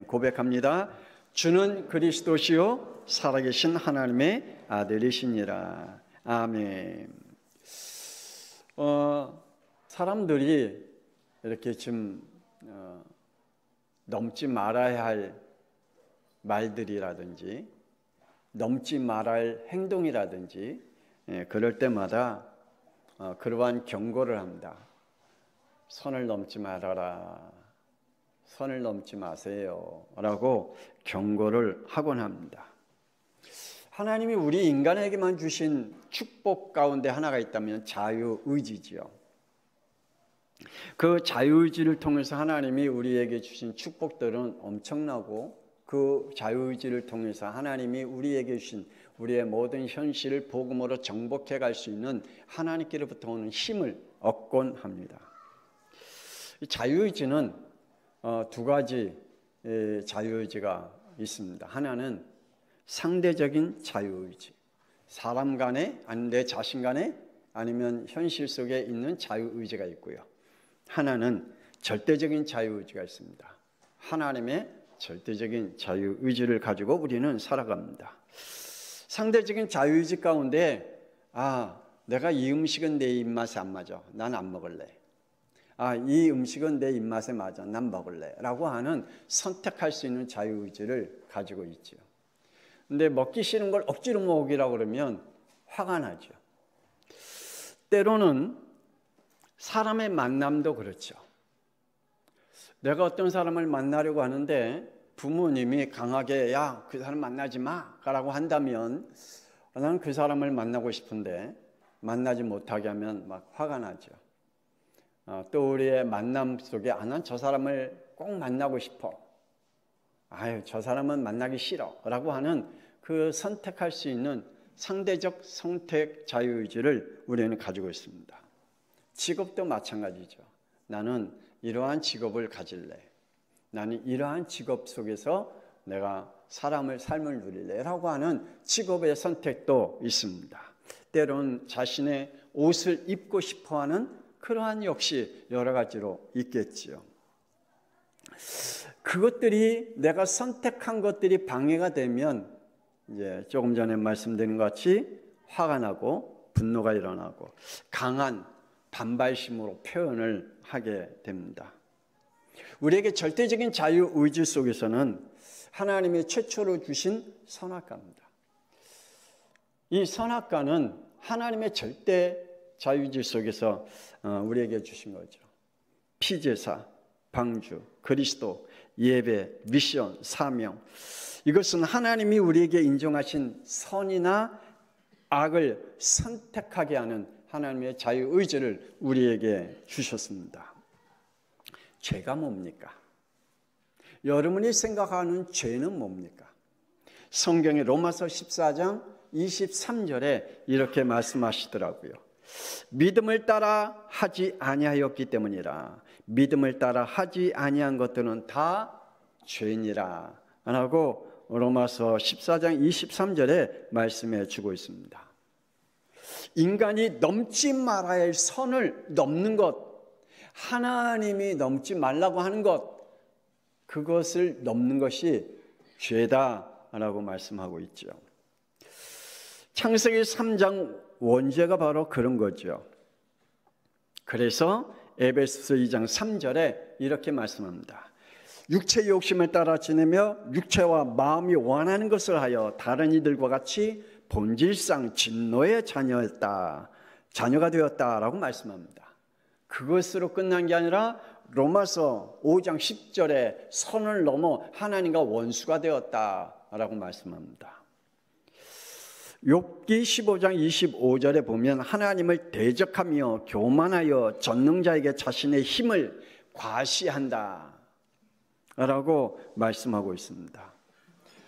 고백합니다. 주는 그리스도시요 살아계신 하나님의 아들이시니라. 아멘. 사람들이 이렇게 좀 넘지 말아야 할 말들이라든지 넘지 말아야 할 행동이라든지 그럴 때마다 그러한 경고를 합니다. 선을 넘지 말아라. 선을 넘지 마세요. 라고 경고를 하곤 합니다. 하나님이 우리 인간에게만 주신 축복 가운데 하나가 있다면 자유의지지요. 그 자유의지를 통해서 하나님이 우리에게 주신 축복들은 엄청나고 그 자유의지를 통해서 하나님이 우리에게 주신 우리의 모든 현실을 복음으로 정복해 갈 수 있는 하나님께로부터 오는 힘을 얻곤 합니다. 자유의지는 두 가지 자유의지가 있습니다. 하나는 상대적인 자유의지, 사람 간에 아니면 내 자신 간에 아니면 현실 속에 있는 자유의지가 있고요. 하나는 절대적인 자유의지가 있습니다. 하나님의 절대적인 자유의지를 가지고 우리는 살아갑니다. 상대적인 자유의지 가운데 내가 이 음식은 내 입맛에 안 맞아. 난 안 먹을래. 이 음식은 내 입맛에 맞아. 난 먹을래. 라고 하는 선택할 수 있는 자유의지를 가지고 있죠. 근데 먹기 싫은 걸 억지로 먹으라고 그러면 화가 나죠. 때로는 사람의 만남도 그렇죠. 내가 어떤 사람을 만나려고 하는데 부모님이 강하게 그 사람 만나지 마 라고 한다면 나는 그 사람을 만나고 싶은데 만나지 못하게 하면 막 화가 나죠. 또 우리의 만남 속에 난 저 사람을 꼭 만나고 싶어. 저 사람은 만나기 싫어 라고 하는 그 선택할 수 있는 상대적 선택 자유의지를 우리는 가지고 있습니다. 직업도 마찬가지죠. 나는 이러한 직업을 가질래. 나는 이러한 직업 속에서 내가 삶을 누릴래 라고 하는 직업의 선택도 있습니다. 때론 자신의 옷을 입고 싶어하는 그러한 역시 여러 가지로 있겠지요. 그것들이 내가 선택한 것들이 방해가 되면 이제 조금 전에 말씀드린 것 같이 화가 나고 분노가 일어나고 강한 반발심으로 표현을 하게 됩니다. 우리에게 절대적인 자유의지 속에서는 하나님이 최초로 주신 선악과입니다. 이 선악과는 하나님의 절대 자유의지 속에서 우리에게 주신 거죠. 피제사, 방주, 그리스도, 예배, 미션, 사명. 이것은 하나님이 우리에게 인정하신 선이나 악을 선택하게 하는 하나님의 자유의지를 우리에게 주셨습니다. 죄가 뭡니까? 여러분이 생각하는 죄는 뭡니까? 성경의 로마서 14장 23절에 이렇게 말씀하시더라고요. 믿음을 따라 하지 아니하였기 때문이라. 믿음을 따라 하지 아니한 것들은 다 죄니라 라고 로마서 14장 23절에 말씀해 주고 있습니다. 인간이 넘지 말아야 할 선을 넘는 것, 하나님이 넘지 말라고 하는 것, 그것을 넘는 것이 죄다라고 말씀하고 있죠. 창세기 3장 원죄가 바로 그런 거죠. 그래서 에베소서 2장 3절에 이렇게 말씀합니다. 육체의 욕심을 따라 지내며 육체와 마음이 원하는 것을 하여 다른 이들과 같이 본질상 진노의 자녀가 되었다라고 말씀합니다. 그것으로 끝난 게 아니라 로마서 5장 10절에 선을 넘어 하나님과 원수가 되었다라고 말씀합니다. 욥기 15장 25절에 보면 하나님을 대적하며 교만하여 전능자에게 자신의 힘을 과시한다 라고 말씀하고 있습니다.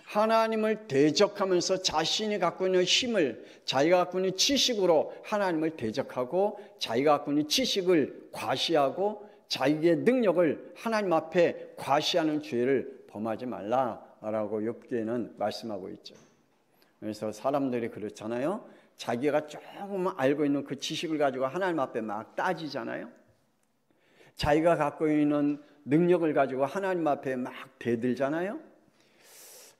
하나님을 대적하면서 자신이 갖고 있는 힘을, 자기가 갖고 있는 지식으로 하나님을 대적하고 자기가 갖고 있는 지식을 과시하고 자기의 능력을 하나님 앞에 과시하는 죄를 범하지 말라라고 욥기에는 말씀하고 있죠. 그래서 사람들이 그렇잖아요. 자기가 조금 알고 있는 그 지식을 가지고 하나님 앞에 막 따지잖아요. 자기가 갖고 있는 능력을 가지고 하나님 앞에 막 대들잖아요.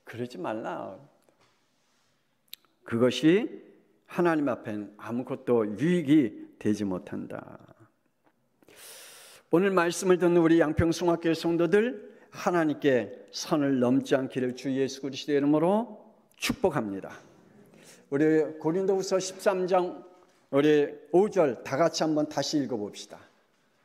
그러지 말라. 그것이 하나님 앞엔 아무것도 유익이 되지 못한다. 오늘 말씀을 듣는 우리 양평숭학교의 성도들, 하나님께 선을 넘지 않기를 주 예수 그리스도의 이름으로 축복합니다. 우리 고린도후서 13장 우리 5절 다 같이 한번 다시 읽어봅시다.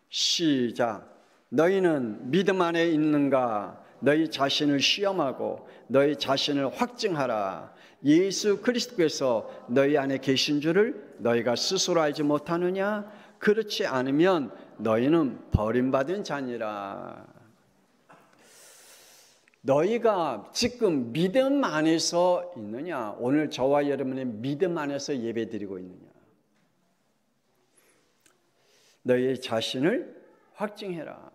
시작. 너희는 믿음 안에 있는가? 너희 자신을 시험하고 너희 자신을 확증하라. 예수 그리스도께서 너희 안에 계신 줄을 너희가 스스로 알지 못하느냐? 그렇지 않으면 너희는 버림받은 자니라. 너희가 지금 믿음 안에서 있느냐? 오늘 저와 여러분의 믿음 안에서 예배드리고 있느냐? 너희 자신을 확증해라.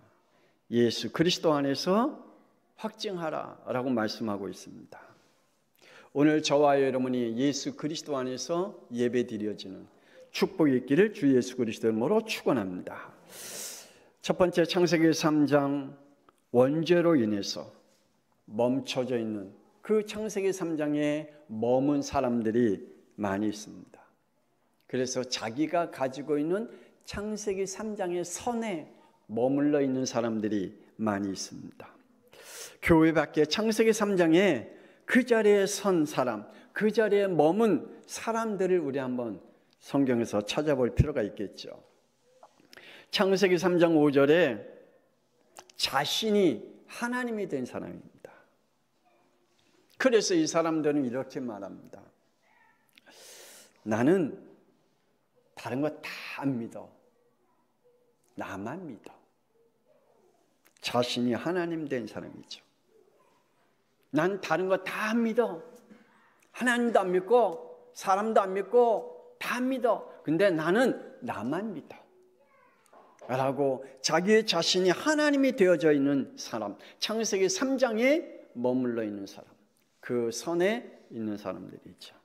예수 그리스도 안에서 확증하라 라고 말씀하고 있습니다. 오늘 저와 여러분이 예수 그리스도 안에서 예배드려지는 축복이 있기를 주 예수 그리스도의 이름으로 축원합니다. 첫 번째, 창세기 3장 원죄로 인해서 멈춰져 있는 그 창세기 3장에 머문 사람들이 많이 있습니다. 그래서 자기가 가지고 있는 창세기 3장의 선에 머물러 있는 사람들이 많이 있습니다. 교회 밖에 창세기 3장에 그 자리에 선 사람, 그 자리에 머문 사람들을 우리 한번 성경에서 찾아볼 필요가 있겠죠. 창세기 3장 5절에 자신이 하나님이 된 사람입니다. 그래서 이 사람들은 이렇게 말합니다. 나는 다른 거 다 안 믿어. 나만 믿어. 자신이 하나님 된 사람이죠. 난 다른 거 다 안 믿어. 하나님도 안 믿고 사람도 안 믿고 다 안 믿어. 근데 나는 나만 믿어. 라고 자기의 자신이 하나님이 되어져 있는 사람, 창세기 3장에 머물러 있는 사람, 그 선에 있는 사람들이죠.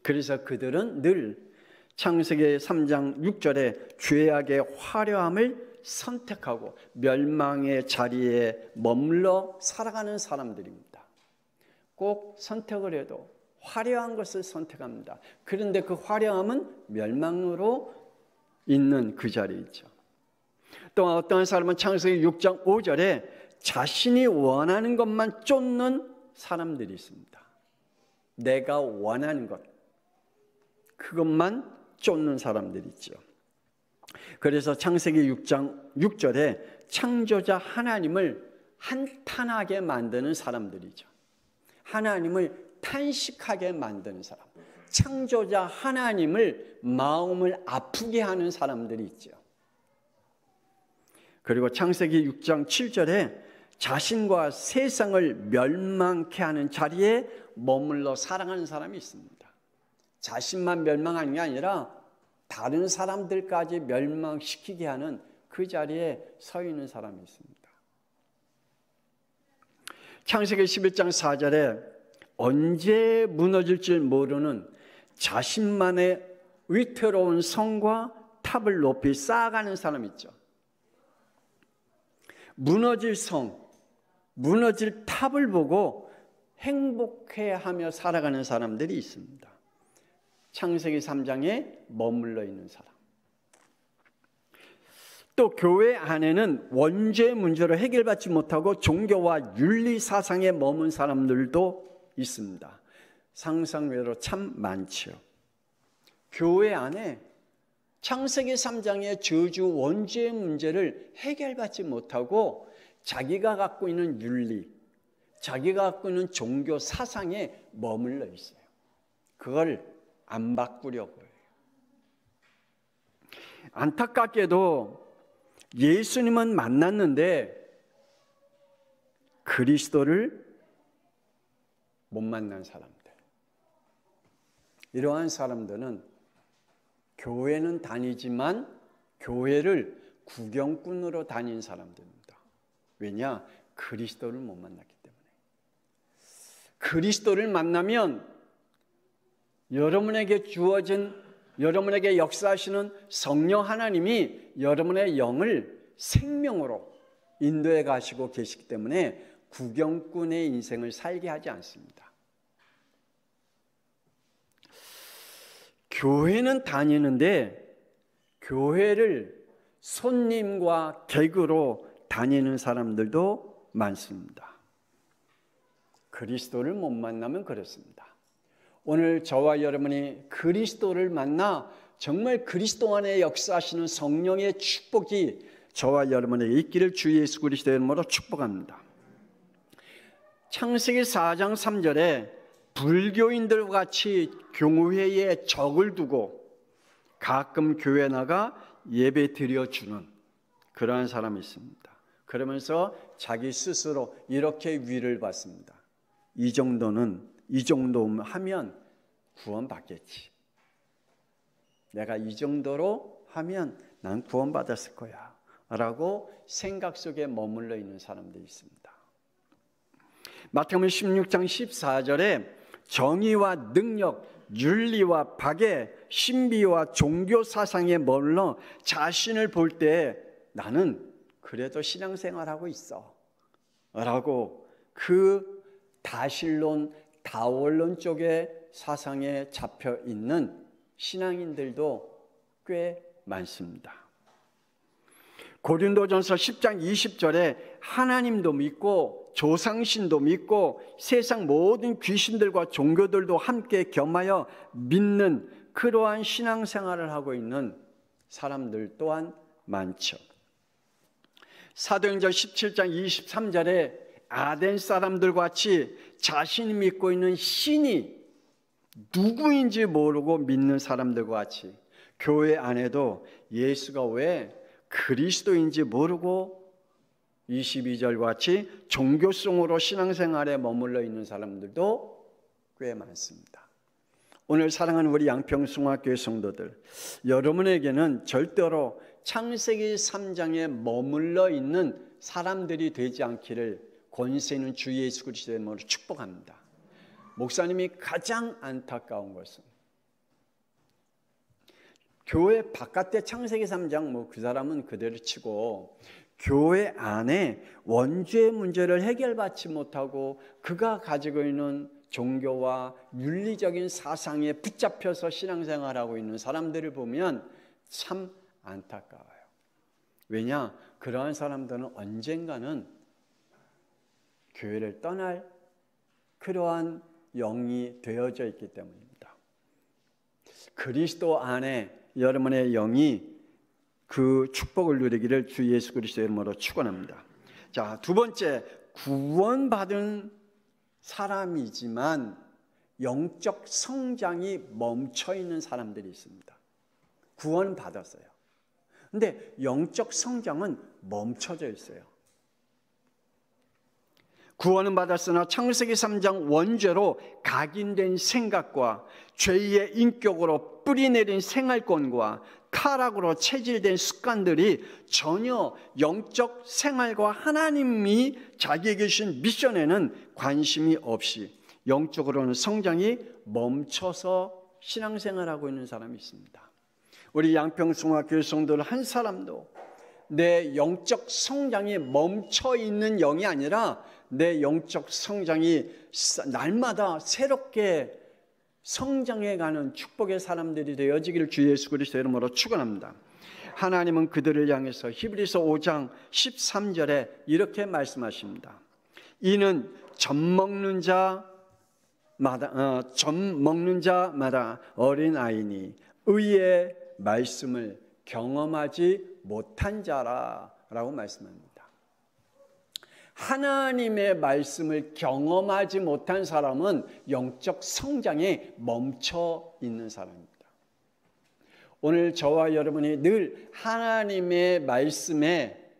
그래서 그들은 늘 창세기 3장 6절에 죄악의 화려함을 선택하고 멸망의 자리에 머물러 살아가는 사람들입니다. 꼭 선택을 해도 화려한 것을 선택합니다. 그런데 그 화려함은 멸망으로 있는 그 자리이죠. 또 어떤 사람은 창세기 6장 5절에 자신이 원하는 것만 쫓는 사람들이 있습니다. 내가 원하는 것, 그것만 쫓는 사람들이 있죠. 그래서 창세기 6장 6절에 창조자 하나님을 한탄하게 만드는 사람들이죠. 하나님을 탄식하게 만드는 사람, 창조자 하나님을 마음을 아프게 하는 사람들이 있죠. 그리고 창세기 6장 7절에 자신과 세상을 멸망케 하는 자리에 머물러 살아가는 사람이 있습니다. 자신만 멸망하는 게 아니라 다른 사람들까지 멸망시키게 하는 그 자리에 서 있는 사람이 있습니다. 창세기 11장 4절에 언제 무너질지 모르는 자신만의 위태로운 성과 탑을 높이 쌓아가는 사람 있죠. 무너질 성, 무너질 탑을 보고 행복해하며 살아가는 사람들이 있습니다. 창세기 3장에 머물러 있는 사람. 또 교회 안에는 원죄 문제를 해결받지 못하고 종교와 윤리 사상에 머문 사람들도 있습니다. 상상외로 참 많죠. 교회 안에 창세기 3장의 저주 원죄 문제를 해결받지 못하고 자기가 갖고 있는 윤리, 자기가 갖고 있는 종교 사상에 머물러 있어요. 그걸 안 바꾸려고 해요. 안타깝게도 예수님은 만났는데 그리스도를 못 만난 사람들, 이러한 사람들은 교회는 다니지만 교회를 구경꾼으로 다닌 사람들입니다. 왜냐? 그리스도를 못 만났기 때문에. 그리스도를 만나면 여러분에게 주어진, 여러분에게 역사하시는 성령 하나님이 여러분의 영을 생명으로, 인도에 가시고 계시기 때문에 구경꾼의 인생을 살게 하지 않습니다. 교회는 다니는데 교회를 손님과 객으로 다니는 사람들도 많습니다. 그리스도를 못 만나면 그렇습니다. 오늘 저와 여러분이 그리스도를 만나 정말 그리스도 안에 역사하시는 성령의 축복이 저와 여러분에게 있기를 주 예수 그리스도의 이름으로 축복합니다. 창세기 4장 3절에 불교인들과 같이 교회에 적을 두고 가끔 교회 나가 예배 드려주는 그러한 사람이 있습니다. 그러면서 자기 스스로 이렇게 위를 받습니다. 이 정도면 하면 구원받겠지. 내가 이 정도로 하면 난 구원받았을 거야 라고 생각 속에 머물러 있는 사람들이 있습니다. 마태복음 16장 14절에 정의와 능력, 윤리와 박애, 신비와 종교 사상에 머물러 자신을 볼 때 나는 그래도 신앙생활하고 있어 라고 그 다신론, 다원론 쪽의 사상에 잡혀 있는 신앙인들도 꽤 많습니다. 고린도전서 10장 20절에 하나님도 믿고 조상신도 믿고 세상 모든 귀신들과 종교들도 함께 겸하여 믿는 그러한 신앙생활을 하고 있는 사람들 또한 많죠. 사도행전 17장 23절에 아덴 사람들과 같이 자신이 믿고 있는 신이 누구인지 모르고 믿는 사람들과 같이 교회 안에도 예수가 왜 그리스도인지 모르고 22절과 같이 종교성으로 신앙생활에 머물러 있는 사람들도 꽤 많습니다. 오늘 사랑하는 우리 양평숭화교회 성도들, 여러분에게는 절대로 창세기 3장에 머물러 있는 사람들이 되지 않기를 권세 있는 주 예수 그리스도의 이름으로 축복합니다. 목사님이 가장 안타까운 것은 교회 바깥에 창세기 3장 그 사람은 그대로 치고 교회 안에 원죄의 문제를 해결받지 못하고 그가 가지고 있는 종교와 윤리적인 사상에 붙잡혀서 신앙생활하고 있는 사람들을 보면 참 안타까워요. 왜냐? 그러한 사람들은 언젠가는 교회를 떠날 그러한 영이 되어져 있기 때문입니다. 그리스도 안에 여러분의 영이 그 축복을 누리기를 주 예수 그리스도의 이름으로 축원합니다. 자, 두 번째, 구원받은 사람이지만 영적 성장이 멈춰 있는 사람들이 있습니다. 구원은 받았어요. 근데 영적 성장은 멈춰져 있어요. 구원은 받았으나 창세기 3장 원죄로 각인된 생각과 죄의 인격으로 뿌리내린 생활권과 타락으로 체질된 습관들이 전혀 영적 생활과 하나님이 자기에게 주신 미션에는 관심이 없이 영적으로는 성장이 멈춰서 신앙생활하고 있는 사람이 있습니다. 우리 양평숭화교회 성도들 한 사람도 내 영적 성장이 멈춰 있는 영이 아니라 내 영적 성장이 날마다 새롭게 성장해가는 축복의 사람들이 되어지기를 주 예수 그리스도의 이름으로 축원합니다. 하나님은 그들을 향해서 히브리서 5장 13절에 이렇게 말씀하십니다. 이는 젖 먹는 자마다 어린아이니 의의 말씀을 경험하지 못한 자라라고 말씀합니다. 하나님의 말씀을 경험하지 못한 사람은 영적 성장에 멈춰 있는 사람입니다. 오늘 저와 여러분이 늘 하나님의 말씀에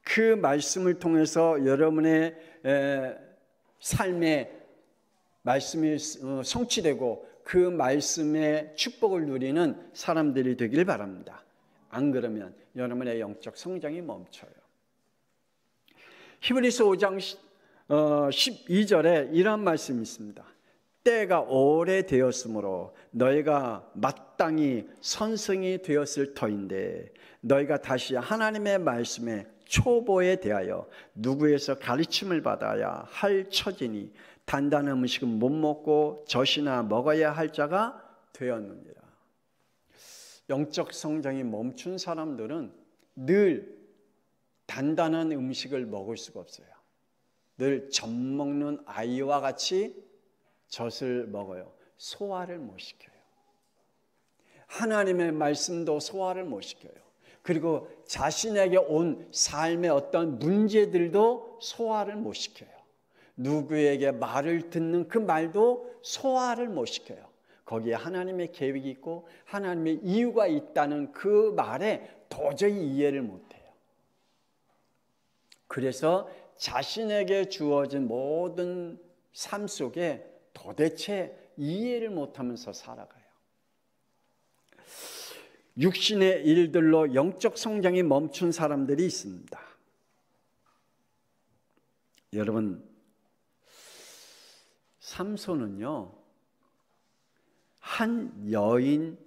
그 말씀을 통해서 여러분의 삶에 말씀이 성취되고 그 말씀의 축복을 누리는 사람들이 되길 바랍니다. 안 그러면 여러분의 영적 성장이 멈춰요. 히브리서 5장 12절에 이런 말씀이 있습니다. 때가 오래되었으므로 너희가 마땅히 선생이 되었을 터인데 너희가 다시 하나님의 말씀에 초보에 대하여 누구에서 가르침을 받아야 할 처지니 단단한 음식은 못 먹고 젖이나 먹어야 할 자가 되었느니라. 영적 성장이 멈춘 사람들은 늘 단단한 음식을 먹을 수가 없어요. 늘 젖 먹는 아이와 같이 젖을 먹어요. 소화를 못 시켜요. 하나님의 말씀도 소화를 못 시켜요. 그리고 자신에게 온 삶의 어떤 문제들도 소화를 못 시켜요. 누구에게 말을 듣는 그 말도 소화를 못 시켜요. 거기에 하나님의 계획이 있고 하나님의 이유가 있다는 그 말에 도저히 이해를 못해요. 그래서 자신에게 주어진 모든 삶 속에 도대체 이해를 못하면서 살아가요. 육신의 일들로 영적 성장이 멈춘 사람들이 있습니다. 여러분, 삼손은요, 한 여인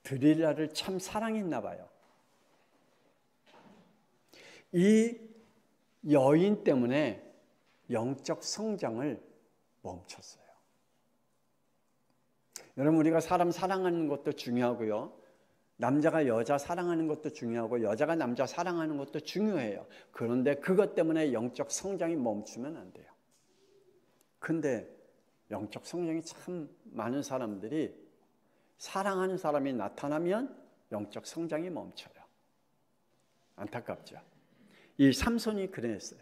드릴라를 참 사랑했나 봐요. 이 여인 때문에 영적 성장을 멈췄어요. 여러분, 우리가 사람 사랑하는 것도 중요하고요. 남자가 여자 사랑하는 것도 중요하고 여자가 남자 사랑하는 것도 중요해요. 그런데 그것 때문에 영적 성장이 멈추면 안 돼요. 근데 영적 성장이 참 많은 사람들이 사랑하는 사람이 나타나면 영적 성장이 멈춰요. 안타깝죠. 이 삼손이 그랬어요.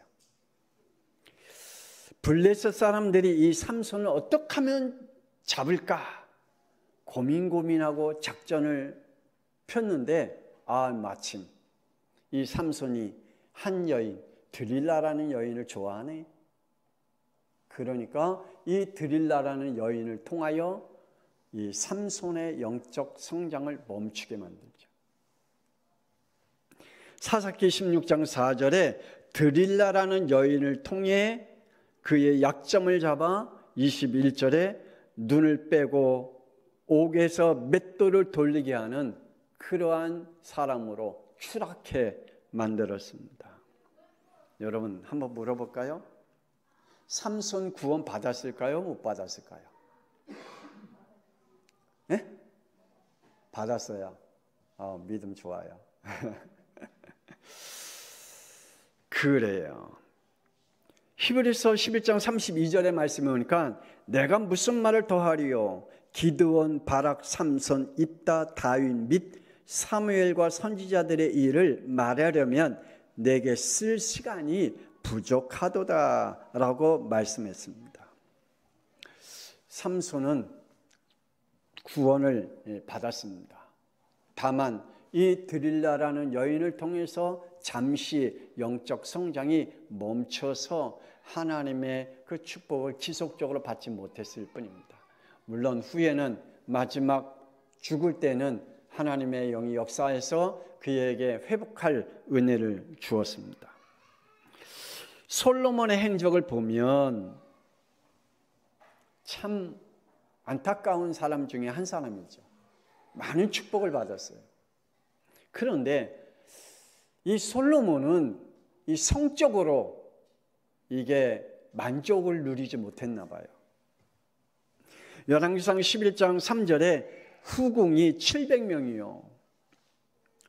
블레셋 사람들이 이 삼손을 어떻게 하면 잡을까 고민하고 작전을 폈는데 마침 이 삼손이 한 여인 드릴라라는 여인을 좋아하네. 그러니까 이 드릴라라는 여인을 통하여 이 삼손의 영적 성장을 멈추게 만들죠. 사사기 16장 4절에 드릴라라는 여인을 통해 그의 약점을 잡아 21절에 눈을 빼고 옥에서 맷돌을 돌리게 하는 그러한 사람으로 추락해 만들었습니다. 여러분, 한번 물어볼까요? 삼손 구원 받았을까요? 못 받았을까요? 네? 받았어요. 믿음 좋아요. 그래요. 히브리서 11장 32절의 말씀에 보니까 내가 무슨 말을 더하리요? 기드온, 바락, 삼손, 입다, 다윗 및 사무엘과 선지자들의 일을 말하려면 내게 쓸 시간이 부족하도다 라고 말씀했습니다. 삼손은 구원을 받았습니다. 다만 이 드릴라라는 여인을 통해서 잠시 영적 성장이 멈춰서 하나님의 그 축복을 지속적으로 받지 못했을 뿐입니다. 물론 후에는 마지막 죽을 때는 하나님의 영이 역사해서 그에게 회복할 은혜를 주었습니다. 솔로몬의 행적을 보면 참 안타까운 사람 중에 한 사람이죠. 많은 축복을 받았어요. 그런데 이 솔로몬은 이 성적으로 이게 만족을 누리지 못했나 봐요. 열왕기상 11장 3절에 후궁이 700명이요.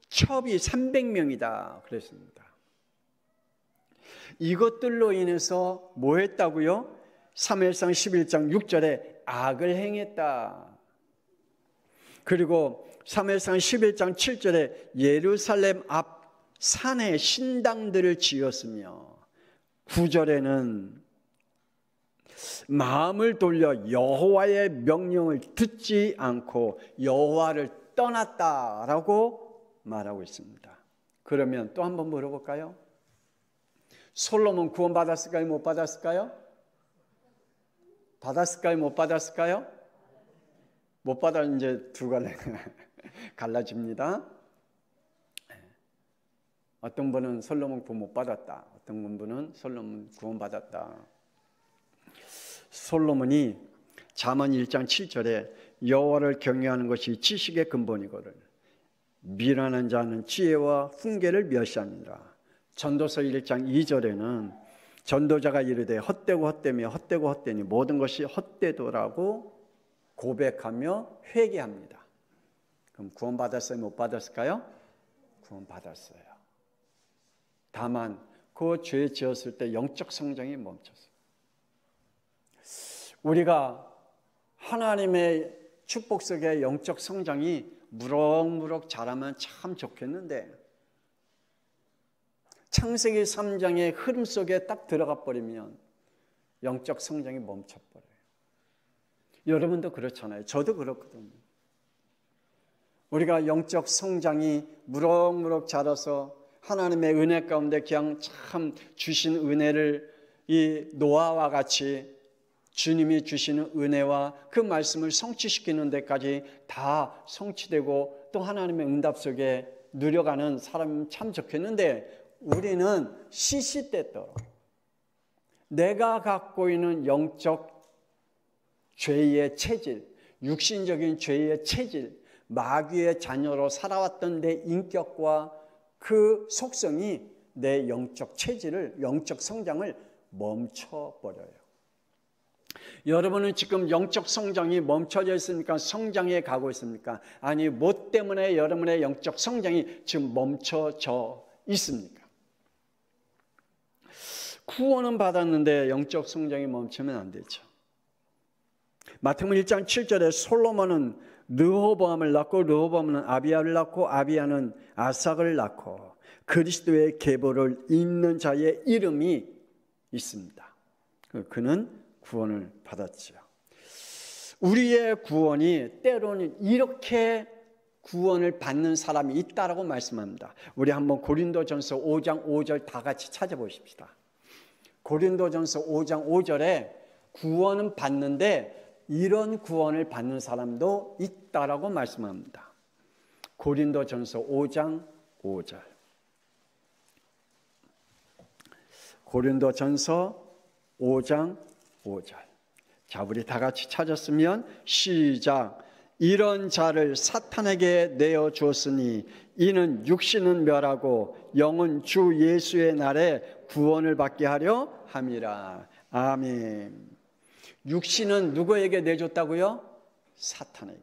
첩이 300명이다 그랬습니다. 이것들로 인해서 뭐 했다고요? 사무엘상 11장 6절에 악을 행했다. 그리고 사무엘상 11장 7절에 예루살렘 앞 산에 신당들을 지었으며 9절에는 마음을 돌려 여호와의 명령을 듣지 않고 여호와를 떠났다라고 말하고 있습니다. 그러면 또 한번 물어볼까요? 솔로몬 구원 받았을까요? 못 받았을까요? 받았을까요? 못 받았을까요? 못 받아 이제 두 갈래 갈라집니다. 어떤 분은 솔로몬 구원 못 받았다. 어떤 분은 솔로몬 구원 받았다. 솔로몬이 잠언 1장 7절에 여호와를 경외하는 것이 지식의 근본이거늘 미련한 자는 지혜와 훈계를 멸시하느니라. 전도서 1장 2절에는 전도자가 이르되 헛되고 헛되며 헛되고 헛되니 모든 것이 헛되도라고 고백하며 회개합니다. 그럼 구원받았어요? 못 받았을까요? 구원받았어요. 다만 그 죄 지었을 때 영적 성장이 멈췄어요. 우리가 하나님의 축복 속에 영적 성장이 무럭무럭 자라면 참 좋겠는데 창세기 3장의 흐름 속에 딱 들어가 버리면 영적 성장이 멈춰버려요. 여러분도 그렇잖아요. 저도 그렇거든요. 우리가 영적 성장이 무럭무럭 자라서 하나님의 은혜 가운데 그냥 참 주신 은혜를 이 노아와 같이 주님이 주시는 은혜와 그 말씀을 성취시키는 데까지 다 성취되고 또 하나님의 응답 속에 누려가는 사람은 참 좋겠는데 우리는 시시때때로 내가 갖고 있는 영적 죄의 체질, 육신적인 죄의 체질, 마귀의 자녀로 살아왔던 내 인격과 그 속성이 내 영적 체질을, 영적 성장을 멈춰버려요. 여러분은 지금 영적 성장이 멈춰져 있습니까? 성장해 가고 있습니까? 아니, 뭐 때문에 여러분의 영적 성장이 지금 멈춰져 있습니까? 구원은 받았는데 영적 성장이 멈추면 안 되죠. 마태복음 1장 7절에 솔로몬은 르호보암을 낳고 르호보암은 아비야를 낳고 아비야는 아삭을 낳고 그리스도의 계보를 잇는 자의 이름이 있습니다. 그는 구원을 받았죠. 우리의 구원이 때로는 이렇게 구원을 받는 사람이 있다라고 말씀합니다. 우리 한번 고린도전서 5장 5절 다 같이 찾아보십시다. 고린도전서 5장 5절에 구원은 받는데 이런 구원을 받는 사람도 있다라고 말씀합니다. 고린도전서 5장 5절. 고린도전서 5장 5절. 자, 우리 다 같이 찾았으면 시작. 이런 자를 사탄에게 내어 주었으니 이는 육신은 멸하고 영은 주 예수의 날에 구원을 받게 하려 함이라. 아멘. 육신은 누구에게 내줬다고요? 사탄에게.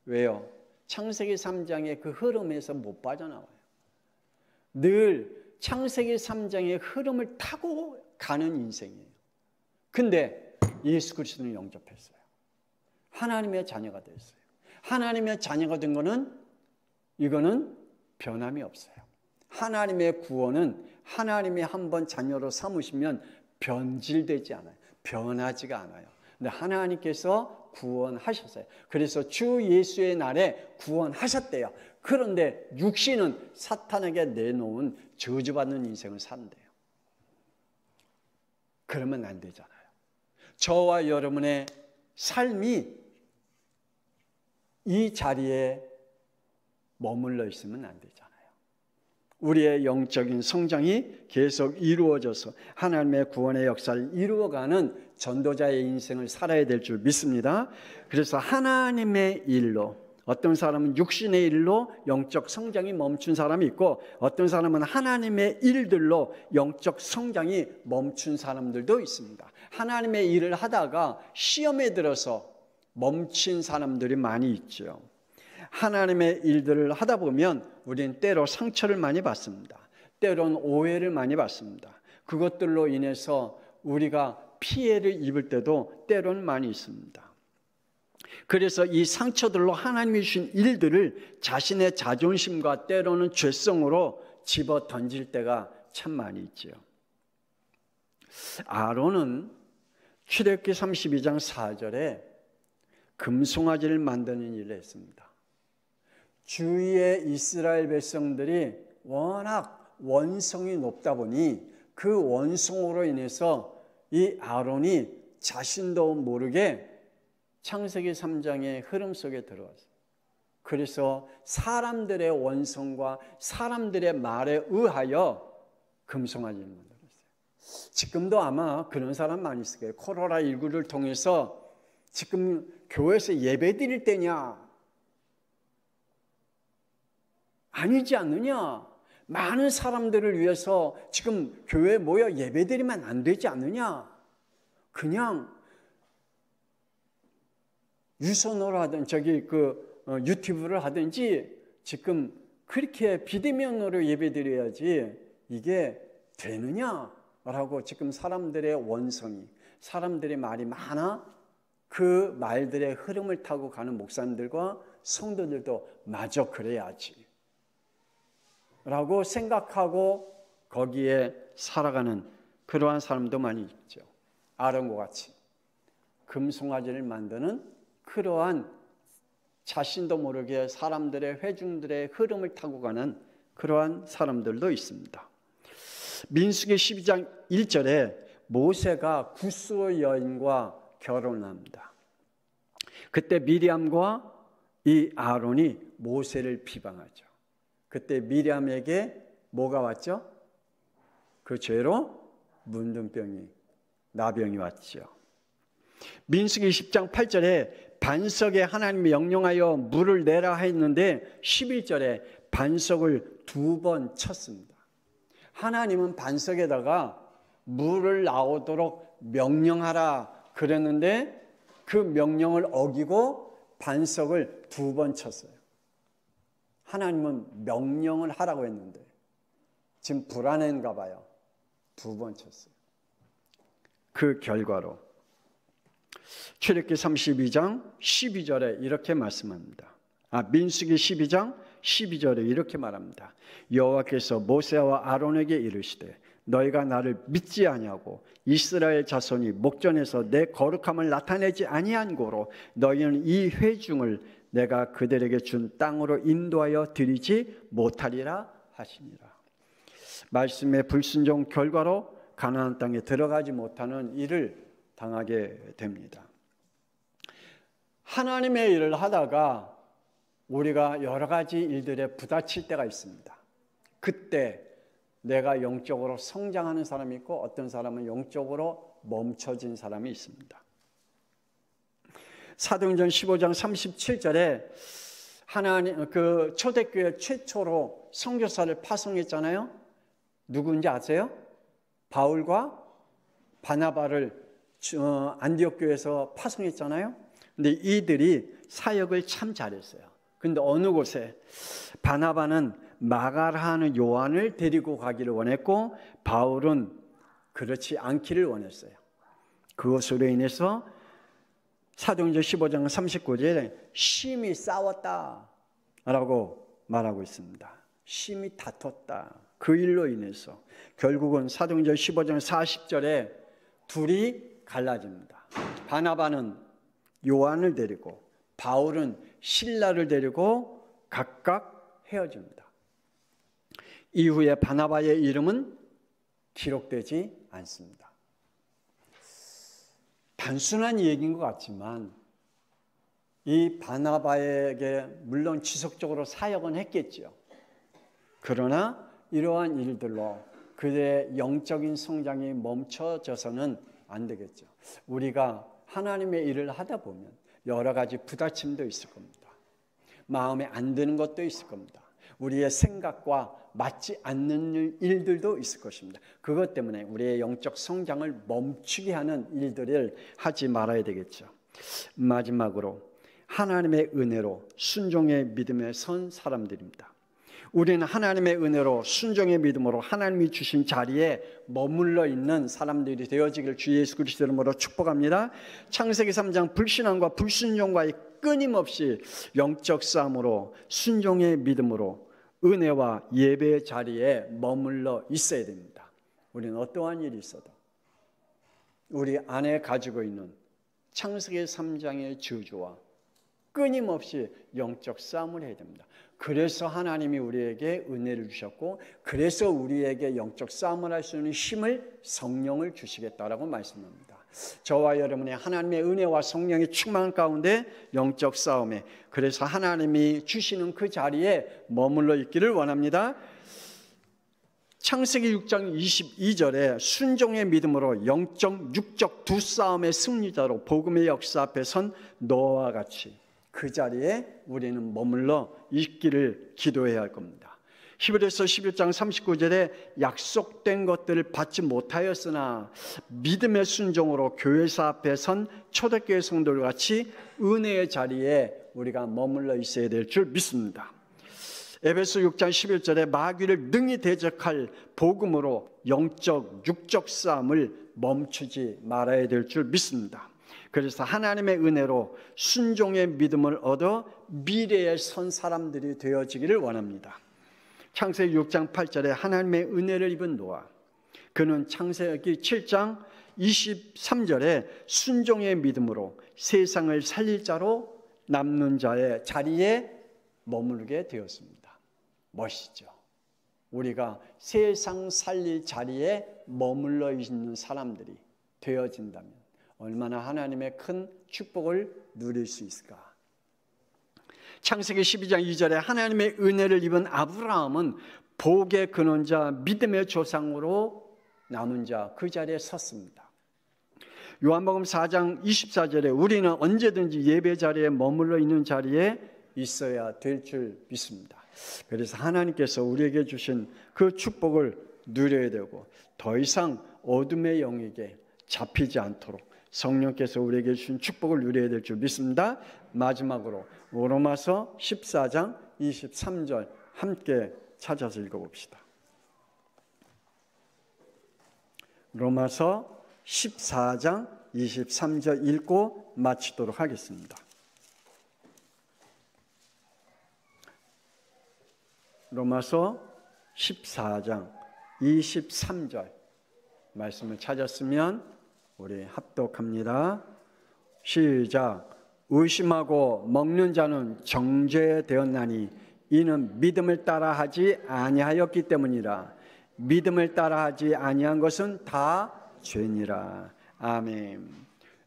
왜요? 창세기 3장의 그 흐름에서 못 빠져나와요. 늘 창세기 3장의 흐름을 타고 가는 인생이에요. 근데 예수 그리스도는 영접했어요. 하나님의 자녀가 됐어요. 하나님의 자녀가 된 거는 이거는 변함이 없어요. 하나님의 구원은 하나님이 한번 자녀로 삼으시면 변질되지 않아요. 변하지가 않아요. 근데 하나님께서 구원하셨어요. 그래서 주 예수의 날에 구원하셨대요. 그런데 육신은 사탄에게 내놓은 저주받는 인생을 산대요. 그러면 안 되잖아요. 저와 여러분의 삶이 이 자리에 머물러 있으면 안 되잖아요. 우리의 영적인 성장이 계속 이루어져서 하나님의 구원의 역사를 이루어가는 전도자의 인생을 살아야 될 줄 믿습니다. 그래서 하나님의 일로, 어떤 사람은 육신의 일로 영적 성장이 멈춘 사람이 있고 어떤 사람은 하나님의 일들로 영적 성장이 멈춘 사람들도 있습니다. 하나님의 일을 하다가 시험에 들어서 멈춘 사람들이 많이 있죠. 하나님의 일들을 하다 보면 우리는 때로 상처를 많이 받습니다. 때로는 오해를 많이 받습니다. 그것들로 인해서 우리가 피해를 입을 때도 때로는 많이 있습니다. 그래서 이 상처들로 하나님이 주신 일들을 자신의 자존심과 때로는 죄성으로 집어 던질 때가 참 많이 있죠. 아론은 출애굽기 32장 4절에 금송아지를 만드는 일을 했습니다. 주위의 이스라엘 백성들이 워낙 원성이 높다 보니 그 원성으로 인해서 이 아론이 자신도 모르게 창세기 3장의 흐름 속에 들어왔어요. 그래서 사람들의 원성과 사람들의 말에 의하여 금송아지를 만들었어요. 지금도 아마 그런 사람 많이 있을 거예요. 코로나19를 통해서 지금 교회에서 예배 드릴 때냐? 아니지 않느냐? 많은 사람들을 위해서 지금 교회에 모여 예배 드리면 안 되지 않느냐? 그냥 유선으로 하든 유튜브를 하든지 지금 그렇게 비대면으로 예배 드려야지 이게 되느냐라고 지금 사람들의 원성이, 사람들의 말이 많아 그 말들의 흐름을 타고 가는 목사님들과 성도들도 마저 그래야지 라고 생각하고 거기에 살아가는 그러한 사람도 많이 있죠. 아론과 같이 금송아지를 만드는 그러한 자신도 모르게 사람들의 회중들의 흐름을 타고 가는 그러한 사람들도 있습니다. 민수기 12장 1절에 모세가 구스의 여인과 결혼합니다. 그때 미리암과 이 아론이 모세를 비방하죠. 그때 미리암에게 뭐가 왔죠? 그 죄로 문둥병이, 나병이 왔죠. 민수기 10장 8절에 반석에 하나님이 명령하여 물을 내라 했는데 11절에 반석을 2번 쳤습니다. 하나님은 반석에다가 물을 나오도록 명령하라 그랬는데 그 명령을 어기고 반석을 2번 쳤어요. 하나님은 명령을 하라고 했는데 지금 불안한가 봐요. 2번 쳤어요. 그 결과로 출애굽기 32장 12절에 이렇게 말씀합니다. 민수기 12장 12절에 이렇게 말합니다. 여호와께서 모세와 아론에게 이르시되 너희가 나를 믿지 아니하고 이스라엘 자손이 목전에서 내 거룩함을 나타내지 아니한 고로 너희는 이 회중을 내가 그들에게 준 땅으로 인도하여 드리지 못하리라 하시니라. 말씀의 불순종 결과로 가나안 땅에 들어가지 못하는 일을 당하게 됩니다. 하나님의 일을 하다가 우리가 여러 가지 일들에 부딪힐 때가 있습니다. 그때 내가 영적으로 성장하는 사람이 있고 어떤 사람은 영적으로 멈춰진 사람이 있습니다. 사도행전 15장 37절에 하나님 초대교회 최초로 선교사를 파송했잖아요. 누구인지 아세요? 바울과 바나바를 안디옥 교회에서 파송했잖아요. 근데 이들이 사역을 참 잘했어요. 근데 어느 곳에 바나바는 마가라 하는 요한을 데리고 가기를 원했고 바울은 그렇지 않기를 원했어요. 그것으로 인해서 사도행전 15장 39절에 심히 싸웠다라고 말하고 있습니다. 심히 다퉜다. 그 일로 인해서 결국은 사도행전 15장 40절에 둘이 갈라집니다. 바나바는 요한을 데리고 바울은 실라를 데리고 각각 헤어집니다. 이후에 바나바의 이름은 기록되지 않습니다. 단순한 얘기인 것 같지만 이 바나바에게 물론 지속적으로 사역은 했겠죠. 그러나 이러한 일들로 그의 영적인 성장이 멈춰져서는 안 되겠죠. 우리가 하나님의 일을 하다 보면 여러 가지 부딪힘도 있을 겁니다. 마음에 안 드는 것도 있을 겁니다. 우리의 생각과 맞지 않는 일들도 있을 것입니다. 그것 때문에 우리의 영적 성장을 멈추게 하는 일들을 하지 말아야 되겠죠. 마지막으로 하나님의 은혜로 순종의 믿음에 선 사람들입니다. 우리는 하나님의 은혜로 순종의 믿음으로 하나님이 주신 자리에 머물러 있는 사람들이 되어지길 주 예수 그리스도 이름으로 축복합니다. 창세기 3장 불신앙과 불순종과의 끊임없이 영적 싸움으로 순종의 믿음으로 은혜와 예배의 자리에 머물러 있어야 됩니다. 우리는 어떠한 일이 있어도 우리 안에 가지고 있는 창세기 3장의 저주와 끊임없이 영적 싸움을 해야 됩니다. 그래서 하나님이 우리에게 은혜를 주셨고 그래서 우리에게 영적 싸움을 할 수 있는 힘을 성령을 주시겠다라고 말씀합니다. 저와 여러분의 하나님의 은혜와 성령의 충만 가운데 영적 싸움에 그래서 하나님이 주시는 그 자리에 머물러 있기를 원합니다. 창세기 6장 22절에 순종의 믿음으로 영적 육적 두 싸움의 승리자로 복음의 역사 앞에 선 노아와 같이 그 자리에 우리는 머물러 있기를 기도해야 할 겁니다. 히브리서 11장 39절에 약속된 것들을 받지 못하였으나 믿음의 순종으로 교회사 앞에 선 초대교회 성도들과 같이 은혜의 자리에 우리가 머물러 있어야 될 줄 믿습니다. 에베소 6장 11절에 마귀를 능히 대적할 복음으로 영적 육적 싸움을 멈추지 말아야 될 줄 믿습니다. 그래서 하나님의 은혜로 순종의 믿음을 얻어 미래에 선 사람들이 되어지기를 원합니다. 창세기 6장 8절에 하나님의 은혜를 입은 노아, 그는 창세기 7장 23절에 순종의 믿음으로 세상을 살릴 자로 남는 자의 자리에 머무르게 되었습니다. 멋있죠? 우리가 세상 살릴 자리에 머물러 있는 사람들이 되어진다면 얼마나 하나님의 큰 축복을 누릴 수 있을까? 창세기 12장 2절에 하나님의 은혜를 입은 아브라함은 복의 근원자 믿음의 조상으로 남은 자 그 자리에 섰습니다. 요한복음 4장 24절에 우리는 언제든지 예배 자리에 머물러 있는 자리에 있어야 될 줄 믿습니다. 그래서 하나님께서 우리에게 주신 그 축복을 누려야 되고 더 이상 어둠의 영에게 잡히지 않도록 성령께서 우리에게 주신 축복을 누려야 될 줄 믿습니다. 마지막으로 로마서 14장 23절 함께 찾아서 읽어봅시다. 로마서 14장 23절 읽고 마치도록 하겠습니다. 로마서 14장 23절 말씀을 찾았으면 우리 합독합니다. 시작. 의심하고 먹는 자는 정죄되었나니 이는 믿음을 따라하지 아니하였기 때문이라. 믿음을 따라하지 아니한 것은 다 죄니라. 아멘.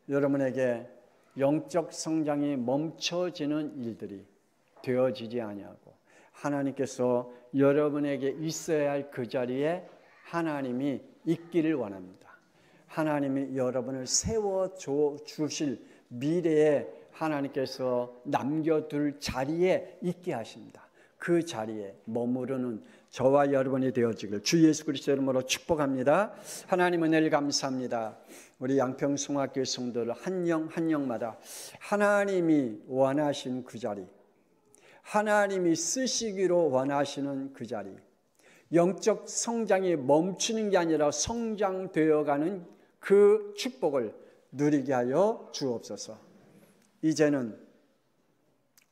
여러분에게 영적 성장이 멈춰지는 일들이 되어지지 아니하고 하나님께서 여러분에게 있어야 할 그 자리에 하나님이 있기를 원합니다. 하나님이 여러분을 세워주실 미래에 하나님께서 남겨둘 자리에 있게 하십니다. 그 자리에 머무르는 저와 여러분이 되어지길 주 예수 그리스도 이름으로 축복합니다. 하나님 은혜를 감사합니다. 우리 양평송학교의 성도들 한 영 한 영마다 하나님이 원하신 그 자리, 하나님이 쓰시기로 원하시는 그 자리, 영적 성장이 멈추는 게 아니라 성장되어가는 그 축복을 누리게 하여 주옵소서. 이제는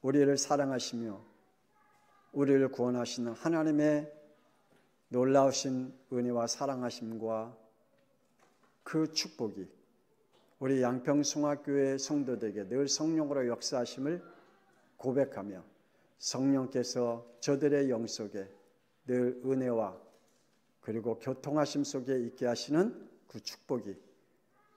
우리를 사랑하시며 우리를 구원하시는 하나님의 놀라우신 은혜와 사랑하심과 그 축복이 우리 양평송학교의 성도들에게 늘 성령으로 역사하심을 고백하며 성령께서 저들의 영 속에 늘 은혜와 그리고 교통하심 속에 있게 하시는 그 축복이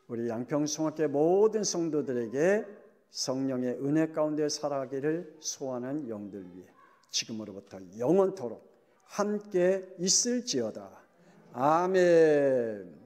우리 양평송학교의 모든 성도들에게 성령의 은혜 가운데 살아가기를 소원하는 영들 위해 지금으로부터 영원토록 함께 있을지어다. 아멘.